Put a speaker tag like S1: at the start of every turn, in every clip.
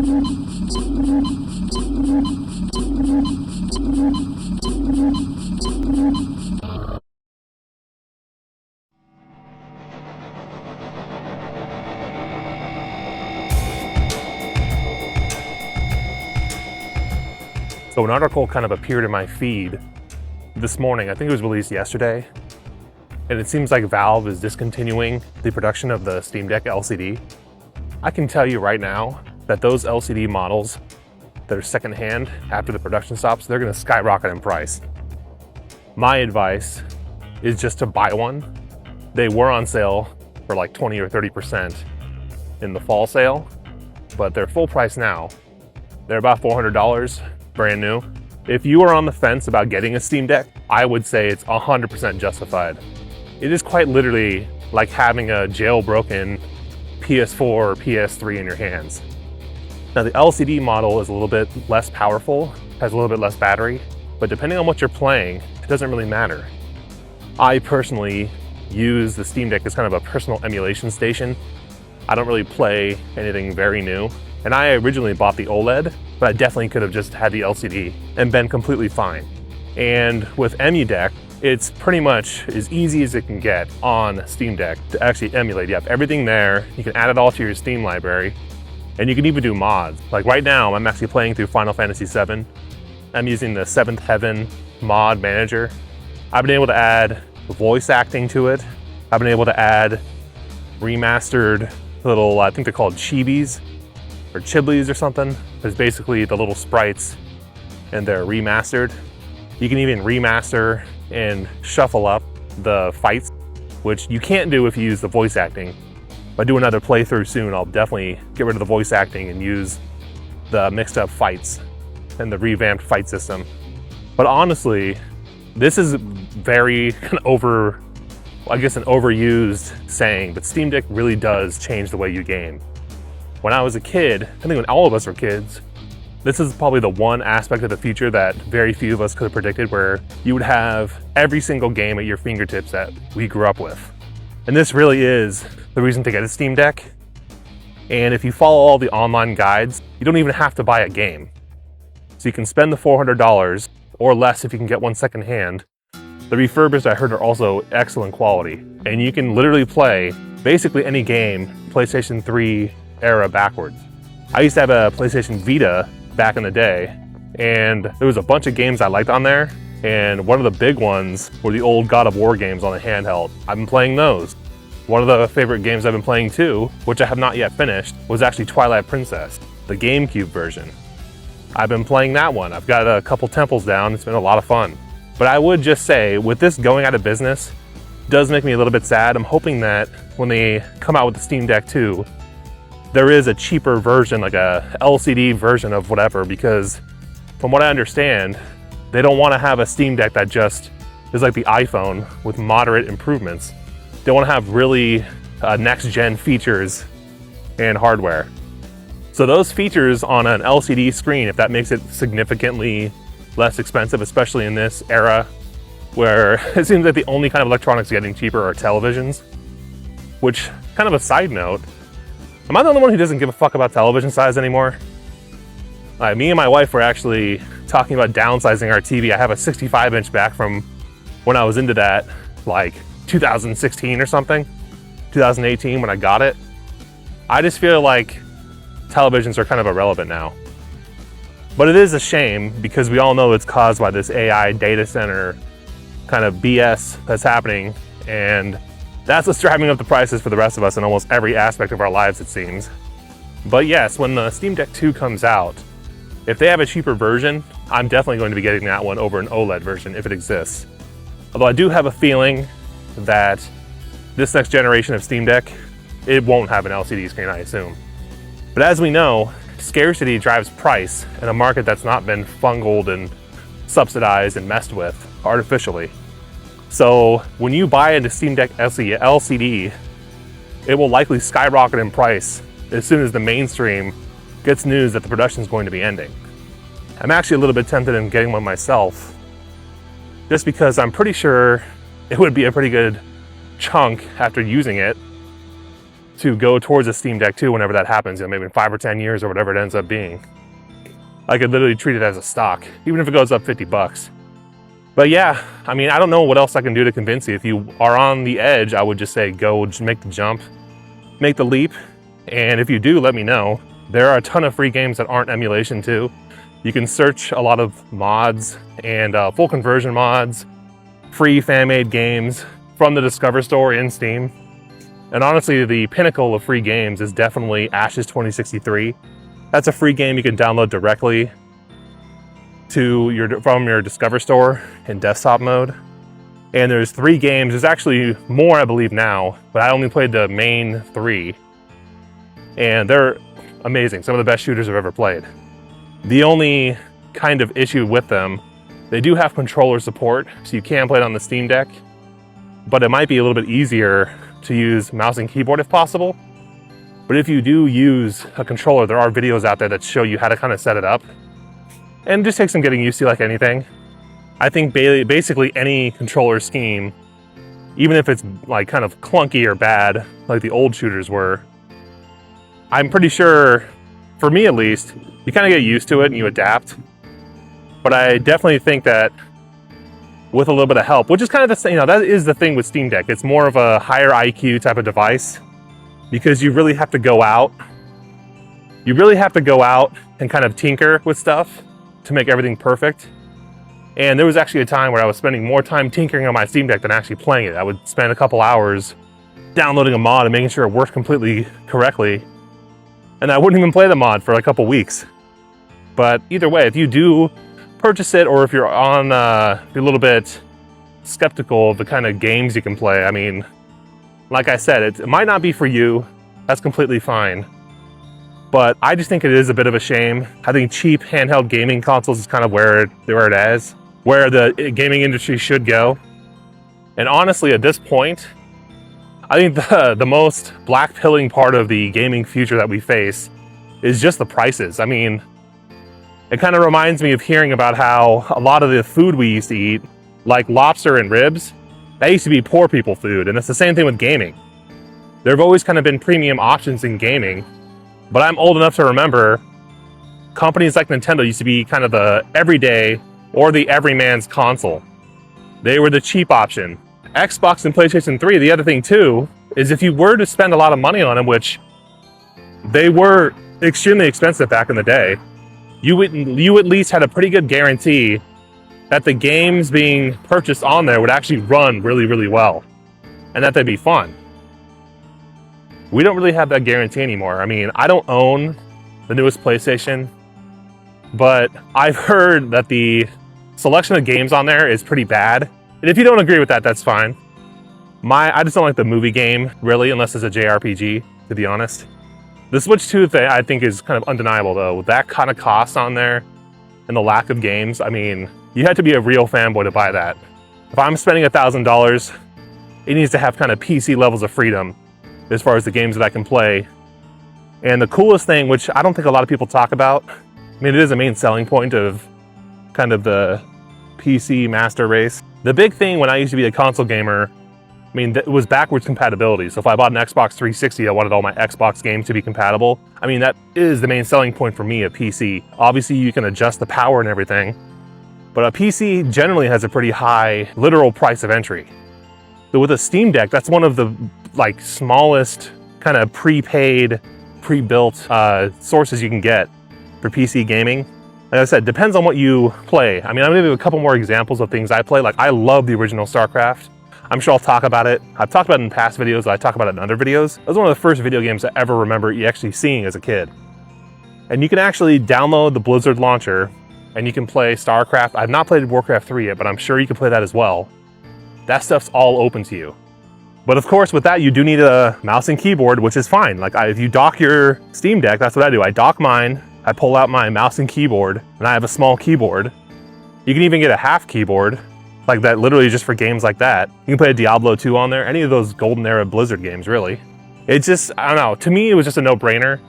S1: So an article kind of appeared in my feed this morning. I think it was released yesterday. And it seems like Valve is discontinuing the production of the Steam Deck LCD. I can tell you right now that those LCD models that are secondhand after the production stops, they're gonna skyrocket in price. My advice is just to buy one. They were on sale for like 20 or 30% in the fall sale, but they're full price now. They're about $400, brand new. If you are on the fence about getting a Steam Deck, I would say it's 100% justified. It is quite literally like having a jailbroken PS4 or PS3 in your hands. Now the LCD model is a little bit less powerful, has a little bit less battery, but depending on what you're playing, it doesn't really matter. I personally use the Steam Deck as kind of a personal emulation station. I don't really play anything very new. And I originally bought the OLED, but I definitely could have just had the LCD and been completely fine. And with EmuDeck, it's pretty much as easy as it can get on Steam Deck to actually emulate. You have everything there, you can add it all to your Steam library, and you can even do mods. Like right now, I'm actually playing through Final Fantasy VII. I'm using the Seventh Heaven mod manager. I've been able to add voice acting to it. I've been able to add remastered little, I think they're called chibis, or chiblies or something. There's basically the little sprites and they're remastered. You can even remaster and shuffle up the fights, which you can't do if you use the voice acting. If I do another playthrough soon, I'll definitely get rid of the voice acting and use the mixed up fights and the revamped fight system. But honestly, this is very an overused saying, but Steam Deck really does change the way you game. When I was a kid, I think when all of us were kids, this is probably the one aspect of the future that very few of us could have predicted, where you would have every single game at your fingertips that we grew up with. And this really is the reason to get a Steam Deck. And if you follow all the online guides, you don't even have to buy a game. So you can spend the $400 or less if you can get one secondhand. The refurbished, I heard, are also excellent quality. And you can literally play basically any game, PlayStation 3 era backwards. I used to have a PlayStation Vita back in the day, and there was a bunch of games I liked on there, and one of the big ones were the old God of War games on the handheld. I've been playing those. One of the favorite games I've been playing too, which I have not yet finished, was actually Twilight Princess, the GameCube version. I've been playing that one. I've got a couple temples down. It's been a lot of fun. But I would just say, with this going out of business, it does make me a little bit sad. I'm hoping that when they come out with the Steam Deck 2, there is a cheaper version, like a LCD version of whatever, because from what I understand, they don't want to have a Steam Deck that just is like the iPhone with moderate improvements. They want to have really next-gen features and hardware. So those features on an LCD screen, if that makes it significantly less expensive, especially in this era where it seems like the only kind of electronics getting cheaper are televisions, which, kind of a side note, am I the only one who doesn't give a fuck about television size anymore? Me and my wife were actually talking about downsizing our TV. I have a 65-inch back from when I was into that, like 2016 or something, 2018 when I got it. I just feel like televisions are kind of irrelevant now. But it is a shame because we all know it's caused by this AI data center kind of BS that's happening, and that's what's driving up the prices for the rest of us in almost every aspect of our lives, it seems. But yes, when the Steam Deck 2 comes out, if they have a cheaper version, I'm definitely going to be getting that one over an OLED version if it exists. Although I do have a feeling that this next generation of Steam Deck, it won't have an LCD screen, I assume. But as we know, scarcity drives price in a market that's not been fungled and subsidized and messed with artificially. So when you buy a Steam Deck LCD, it will likely skyrocket in price as soon as the mainstream gets news that the production is going to be ending. I'm actually a little bit tempted in getting one myself, just because I'm pretty sure it would be a pretty good chunk after using it to go towards a Steam Deck 2 whenever that happens, you know, maybe in 5 or 10 years or whatever it ends up being. I could literally treat it as a stock, even if it goes up 50 bucks. But yeah, I mean, I don't know what else I can do to convince you. If you are on the edge, I would just say go, just make the jump, make the leap. And if you do, let me know. There are a ton of free games that aren't emulation too. You can search a lot of mods and full conversion mods, free fan-made games from the Discover Store in Steam. And honestly, the pinnacle of free games is definitely Ashes 2063. That's a free game you can download directly from your Discover Store in desktop mode. And there's 3 games. There's actually more, I believe, now, but I only played the main 3. And they're amazing. Some of the best shooters I've ever played. The only kind of issue with them, they do have controller support, so you can play it on the Steam Deck, but it might be a little bit easier to use mouse and keyboard if possible. But if you do use a controller, there are videos out there that show you how to kind of set it up. And it just takes some getting used to, like anything. I think basically any controller scheme, even if it's like kind of clunky or bad, like the old shooters were, I'm pretty sure, for me at least, you kind of get used to it and you adapt. But I definitely think that with a little bit of help, which is kind of the same, you know, that is the thing with Steam Deck. It's more of a higher IQ type of device because you really have to go out. You really have to go out and kind of tinker with stuff to make everything perfect. And there was actually a time where I was spending more time tinkering on my Steam Deck than actually playing it. I would spend a couple hours downloading a mod and making sure it worked completely correctly. And I wouldn't even play the mod for a couple weeks. But either way, if you do purchase it, or if you're on, if you're a little bit skeptical of the kind of games you can play, I mean, like I said, it might not be for you. That's completely fine. But I just think it is a bit of a shame. I think cheap handheld gaming consoles is kind of where it is, where the gaming industry should go. And honestly, at this point, I think the most black-pilling part of the gaming future that we face is just the prices. I mean, it kind of reminds me of hearing about how a lot of the food we used to eat, like lobster and ribs, that used to be poor people food. And it's the same thing with gaming. There have always kind of been premium options in gaming, but I'm old enough to remember companies like Nintendo used to be kind of the everyday or the everyman's console. They were the cheap option. Xbox and PlayStation 3, the other thing too, is if you were to spend a lot of money on them, which they were extremely expensive back in the day, you at least had a pretty good guarantee that the games being purchased on there would actually run really, really well, and that they'd be fun. We don't really have that guarantee anymore. I mean, I don't own the newest PlayStation, but I've heard that the selection of games on there is pretty bad. And if you don't agree with that, that's fine. I just don't like the movie game, really, unless it's a JRPG, to be honest. The Switch 2 thing, I think, is kind of undeniable, though. With that kind of cost on there and the lack of games, I mean, you had to be a real fanboy to buy that. If I'm spending $1,000, it needs to have kind of PC levels of freedom as far as the games that I can play. And the coolest thing, which I don't think a lot of people talk about, I mean, it is a main selling point of kind of the PC master race. The big thing when I used to be a console gamer, I mean, it was backwards compatibility. So if I bought an Xbox 360, I wanted all my Xbox games to be compatible. I mean, that is the main selling point for me, a PC. Obviously, you can adjust the power and everything, but a PC generally has a pretty high literal price of entry. So with a Steam Deck, that's one of the smallest kind of prepaid, pre-built sources you can get for PC gaming. Like I said, depends on what you play. I mean, I'm gonna give you a couple more examples of things I play. Like, I love the original StarCraft. I'm sure I'll talk about it. I've talked about it in past videos. I talk about it in other videos. It was one of the first video games I ever remember actually seeing as a kid. And you can actually download the Blizzard launcher and you can play StarCraft. I've not played Warcraft 3 yet, but I'm sure you can play that as well. That stuff's all open to you. But of course, with that, you do need a mouse and keyboard, which is fine. Like, if you dock your Steam Deck, that's what I do. I dock mine, I pull out my mouse and keyboard, and I have a small keyboard. You can even get a half keyboard, like that, literally just for games like that. You can play a Diablo 2 on there, any of those golden era Blizzard games, really. It just, I don't know, to me, it was just a no-brainer.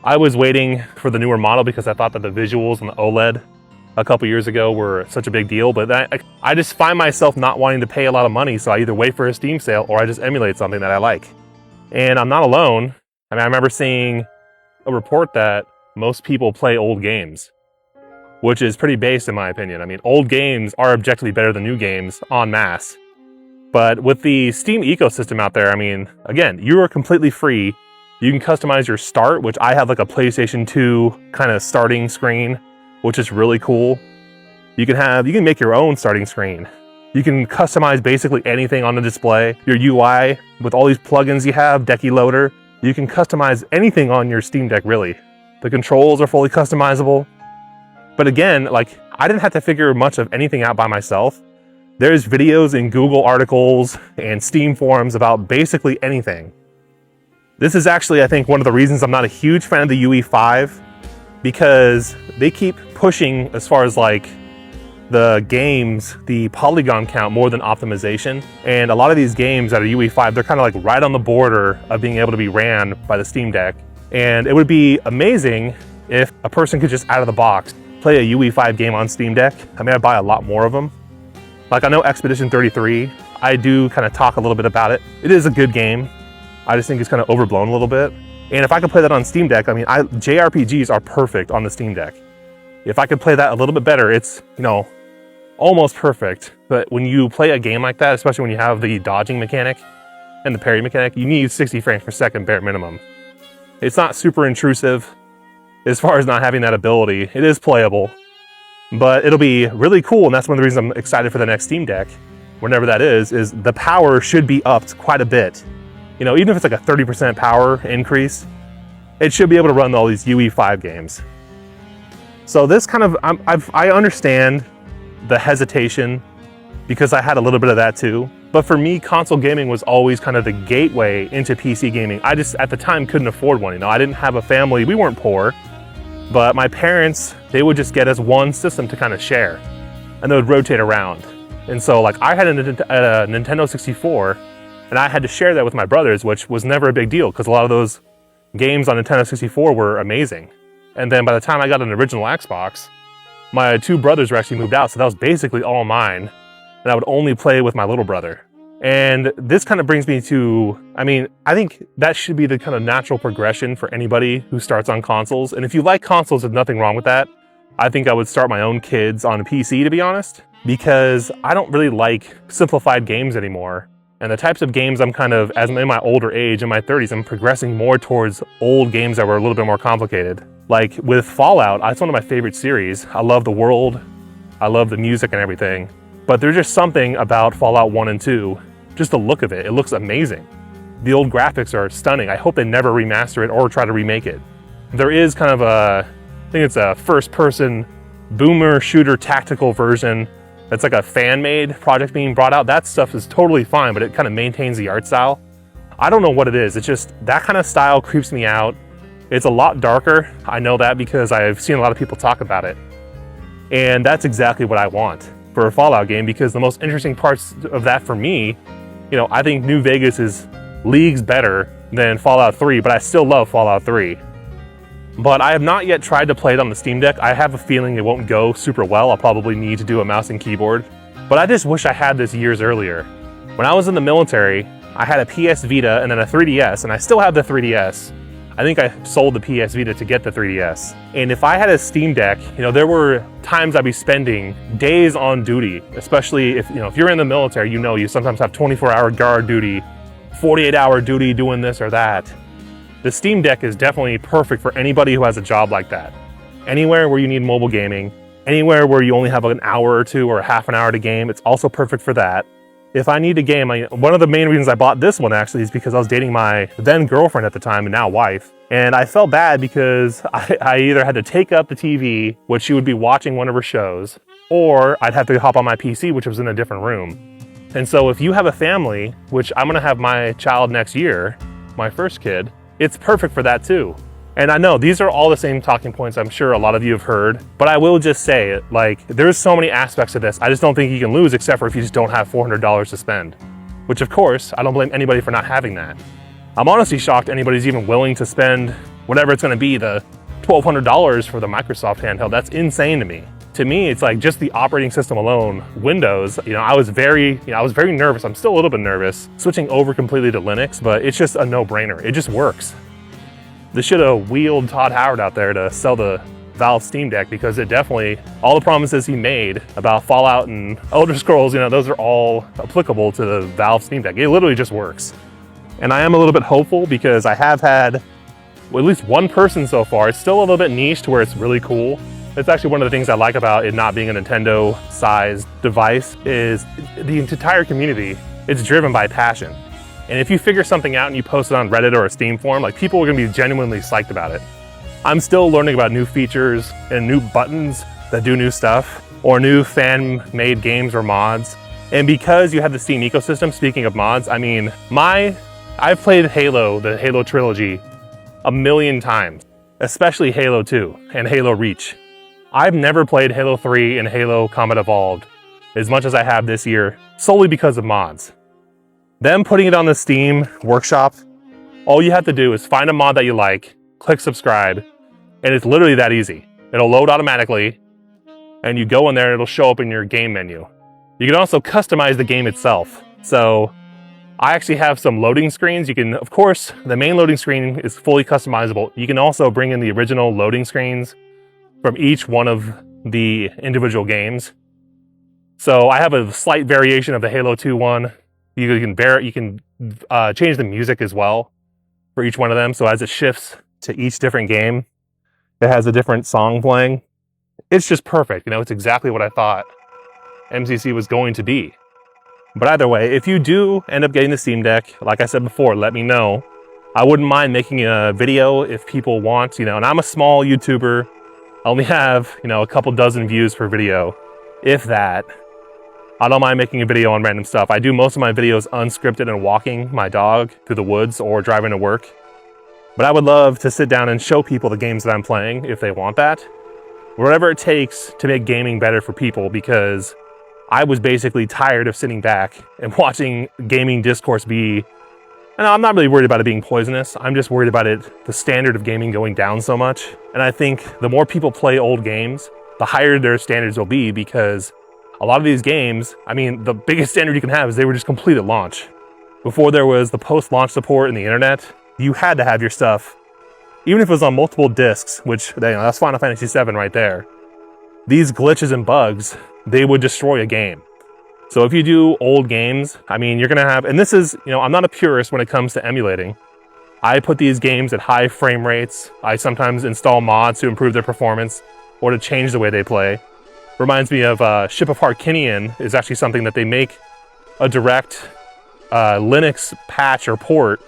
S1: I was waiting for the newer model because I thought that the visuals on the OLED a couple years ago were such a big deal, but I just find myself not wanting to pay a lot of money, so I either wait for a Steam sale or I just emulate something that I like. And I'm not alone. I mean, I remember seeing a report that most people play old games, which is pretty based in my opinion. I mean, old games are objectively better than new games en masse. But with the Steam ecosystem out there, I mean, again, you are completely free. You can customize your start, which I have like a PlayStation 2 kind of starting screen, which is really cool. You can make your own starting screen. You can customize basically anything on the display. Your UI, with all these plugins you have, Decky Loader, you can customize anything on your Steam Deck, really. The controls are fully customizable. But again, like, I didn't have to figure much of anything out by myself. There's videos in Google articles and Steam forums about basically anything. This is actually, I think, one of the reasons I'm not a huge fan of the UE5, because they keep pushing as far as like the games, the polygon count more than optimization. And a lot of these games that are UE5, they're kind of like right on the border of being able to be ran by the Steam Deck. And it would be amazing if a person could just out of the box play a UE5 game on Steam Deck. I mean, I'd buy a lot more of them. Like, I know Expedition 33, I do kind of talk a little bit about it. It is a good game. I just think it's kind of overblown a little bit. And if I could play that on Steam Deck, I mean, JRPGs are perfect on the Steam Deck. If I could play that a little bit better, it's, you know, almost perfect. But when you play a game like that, especially when you have the dodging mechanic and the parry mechanic, you need 60 frames per second bare minimum. It's not super intrusive as far as not having that ability. It is playable, but it'll be really cool. And that's one of the reasons I'm excited for the next Steam Deck, whenever that is the power should be upped quite a bit. You know, even if it's like a 30% power increase, it should be able to run all these UE5 games. So this kind of, I understand the hesitation, because I had a little bit of that too. But for me, console gaming was always kind of the gateway into PC gaming. I just, at the time, couldn't afford one. You know, I didn't have a family. We weren't poor, but my parents, they would just get us one system to kind of share, and they would rotate around. And so, like, I had a Nintendo 64, and I had to share that with my brothers, which was never a big deal, because a lot of those games on Nintendo 64 were amazing. And then by the time I got an original Xbox, my two brothers were actually moved out, so that was basically all mine. And I would only play with my little brother. And this kind of brings me to, I mean, I think that should be the kind of natural progression for anybody who starts on consoles. And if you like consoles, there's nothing wrong with that. I think I would start my own kids on a PC, to be honest, because I don't really like simplified games anymore. And the types of games I'm kind of, as I'm in my older age, in my 30s, I'm progressing more towards old games that were a little bit more complicated. Like with Fallout, that's one of my favorite series. I love the world, I love the music and everything. But there's just something about Fallout 1 and 2, just the look of it. It looks amazing. The old graphics are stunning. I hope they never remaster it or try to remake it. There is kind of a, I think it's a first-person boomer shooter tactical version that's like a fan-made project being brought out. That stuff is totally fine, but it kind of maintains the art style. I don't know what it is. It's just that kind of style creeps me out. It's a lot darker. I know that because I've seen a lot of people talk about it. And that's exactly what I want for a Fallout game, because the most interesting parts of that for me, you know, I think New Vegas is leagues better than Fallout 3, but I still love Fallout 3. But I have not yet tried to play it on the Steam Deck. I have a feeling it won't go super well. I'll probably need to do a mouse and keyboard. But I just wish I had this years earlier. When I was in the military, I had a PS Vita and then a 3DS, and I still have the 3DS. I think I sold the PS Vita to get the 3DS. And if I had a Steam Deck, you know, there were times I'd be spending days on duty, especially if, you know, if you're in the military, you know, you sometimes have 24-hour guard duty, 48-hour duty doing this or that. The Steam Deck is definitely perfect for anybody who has a job like that. Anywhere where you need mobile gaming, anywhere where you only have an hour or two or half an hour to game, it's also perfect for that. If I need a game, one of the main reasons I bought this one actually is because I was dating my then girlfriend at the time and now wife. And I felt bad because I either had to take up the TV, which she would be watching one of her shows, or I'd have to hop on my PC, which was in a different room. And so if you have a family, which I'm gonna have my child next year, my first kid, it's perfect for that too. And I know these are all the same talking points I'm sure a lot of you have heard, but I will just say it, like, there's so many aspects to this. I just don't think you can lose, except for if you just don't have $400 to spend. Which of course, I don't blame anybody for not having that. I'm honestly shocked anybody's even willing to spend whatever it's gonna be, the $1,200 for the Microsoft handheld. That's insane to me. to me, it's like just the operating system alone, Windows, I was very nervous. I'm still a little bit nervous switching over completely to Linux, but it's just a no-brainer. It just works. They should have wheeled Todd Howard out there to sell the Valve Steam Deck, because it definitely, all the promises he made about Fallout and Elder Scrolls, those are all applicable to the Valve Steam Deck. It literally just works. And I am a little bit hopeful because I have had at least one person so far. It's still a little bit niche to where it's really cool. It's actually one of the things I like about it not being a Nintendo-sized device is the entire community. It's driven by passion. And if you figure something out and you post it on Reddit or a Steam forum, like, people are gonna be genuinely psyched about it. I'm still learning about new features and new buttons that do new stuff, or new fan-made games or mods. And because you have the Steam ecosystem, speaking of mods, I mean, I've played Halo, the Halo trilogy, a million times, especially Halo 2 and Halo Reach. I've never played Halo 3 and Halo Combat Evolved as much as I have this year, solely because of mods. Them putting it on the Steam Workshop, all you have to do is find a mod that you like, click subscribe, and it's literally that easy. It'll load automatically, and you go in there and it'll show up in your game menu. You can also customize the game itself. So I actually have some loading screens. You can, of course, the main loading screen is fully customizable. You can also bring in the original loading screens from each one of the individual games. So I have a slight variation of the Halo 2 one. You can change the music as well for each one of them. So as it shifts to each different game, it has a different song playing. It's just perfect. It's exactly what I thought MCC was going to be. But either way, if you do end up getting the Steam Deck, like I said before, let me know. I wouldn't mind making a video if people want, and I'm a small YouTuber. I only have, a couple dozen views per video, if that. I don't mind making a video on random stuff. I do most of my videos unscripted and walking my dog through the woods or driving to work. But I would love to sit down and show people the games that I'm playing if they want that. Whatever it takes to make gaming better for people, because I was basically tired of sitting back and watching gaming discourse be, and I'm not really worried about it being poisonous. I'm just worried about the standard of gaming going down so much. And I think the more people play old games, the higher their standards will be, because a lot of these games, the biggest standard you can have is they were just complete at launch. Before there was the post-launch support and the internet, you had to have your stuff, even if it was on multiple discs, which, that's Final Fantasy VII right there. These glitches and bugs, they would destroy a game. So if you do old games, you're gonna have, and this is, I'm not a purist when it comes to emulating. I put these games at high frame rates. I sometimes install mods to improve their performance or to change the way they play. Reminds me of Ship of Harkinian is actually something that they make a direct Linux patch or port,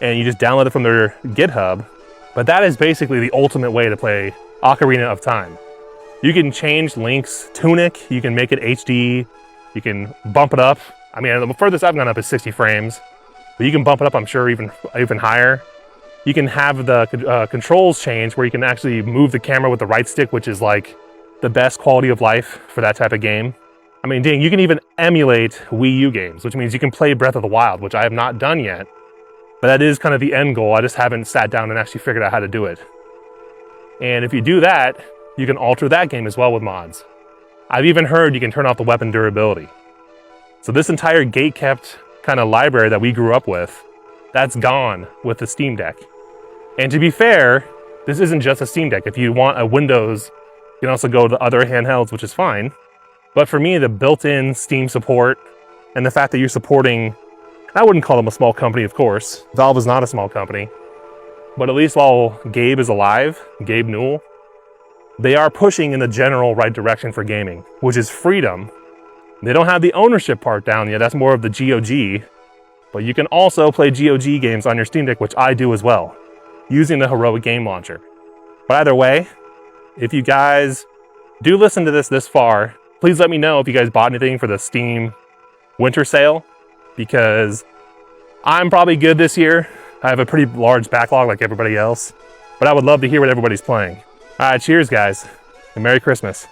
S1: and you just download it from their GitHub. But that is basically the ultimate way to play Ocarina of Time. You can change Link's tunic, you can make it HD, you can bump it up. The furthest I've gone up is 60 frames, but you can bump it up, I'm sure, even higher. You can have the controls change where you can actually move the camera with the right stick, which is like the best quality of life for that type of game. Dang, you can even emulate Wii U games, which means you can play Breath of the Wild, which I have not done yet. But that is kind of the end goal. I just haven't sat down and actually figured out how to do it. And if you do that, you can alter that game as well with mods. I've even heard you can turn off the weapon durability. So this entire gate-kept kind of library that we grew up with, that's gone with the Steam Deck. And to be fair, this isn't just a Steam Deck. If you want a Windows, you can also go to other handhelds, which is fine. But for me, the built-in Steam support and the fact that you're supporting, I wouldn't call them a small company, of course. Valve is not a small company. But at least while Gabe is alive, Gabe Newell, they are pushing in the general right direction for gaming, which is freedom. They don't have the ownership part down yet. That's more of the GOG. But you can also play GOG games on your Steam Deck, which I do as well, using the Heroic Game Launcher. But either way, if you guys do listen to this far, please let me know if you guys bought anything for the Steam winter sale, because I'm probably good this year. I have a pretty large backlog like everybody else, but I would love to hear what everybody's playing. All right, cheers, guys, and Merry Christmas.